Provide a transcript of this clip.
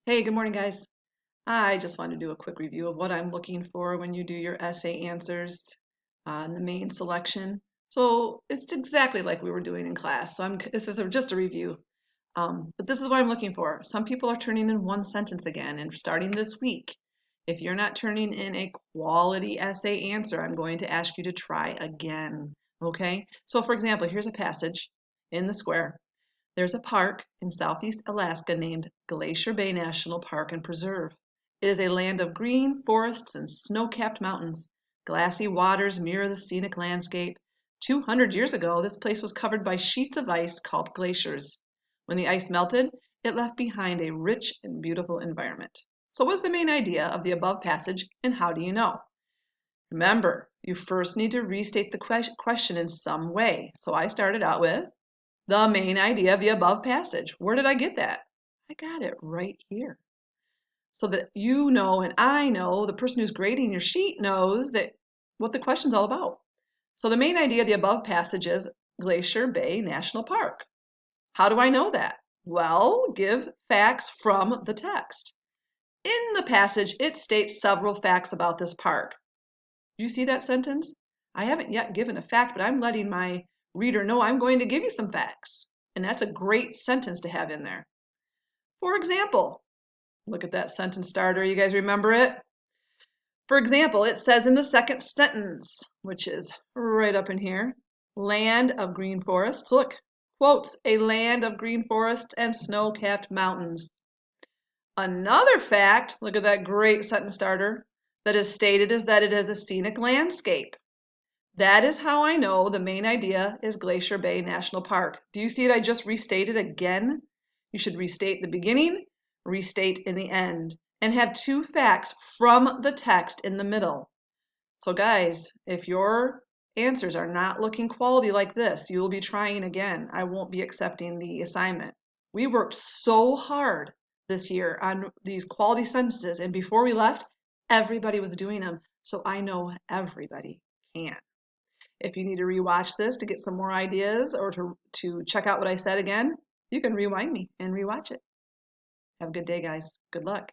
Hey, good morning, guys. I just want to do a quick review of what I'm looking for when you do your essay answers on the main selection. So it's exactly like we were doing in class. This is just a review. But this is what I'm looking for. Some people are turning in one sentence again, and starting this week, if you're not turning in a quality essay answer, I'm going to ask you to try again. Okay? So for example, here's a passage in the square. There's a park in southeast Alaska named Glacier Bay National Park and Preserve. It is a land of green forests and snow-capped mountains. Glassy waters mirror the scenic landscape. 200 years ago, this place was covered by sheets of ice called glaciers. When the ice melted, it left behind a rich and beautiful environment. So what's the main idea of the above passage, and how do you know? Remember, you first need to restate the question in some way. So I started out with, the main idea of the above passage. Where did I get that? I got it right here. So that you know and I know, the person who's grading your sheet knows that what the question's all about. So the main idea of the above passage is Glacier Bay National Park. How do I know that? Well, give facts from the text. In the passage, it states several facts about this park. Do you see that sentence? I haven't yet given a fact, but I'm letting my reader know I'm going to give you some facts. And that's a great sentence to have in there. For example, look at that sentence starter. You guys remember it? For example, it says in the second sentence, which is right up in here, land of green forests. Look, quotes, a land of green forests and snow-capped mountains. Another fact, look at that great sentence starter, that is stated is that it is a scenic landscape. That is how I know the main idea is Glacier Bay National Park. Do you see it? I just restated again. You should restate the beginning, restate in the end, and have two facts from the text in the middle. So guys, if your answers are not looking quality like this, you will be trying again. I won't be accepting the assignment. We worked so hard this year on these quality sentences, and before we left, everybody was doing them. So I know everybody can. If you need to rewatch this to get some more ideas or to check out what I said again, you can rewind me and rewatch it. Have a good day, guys. Good luck.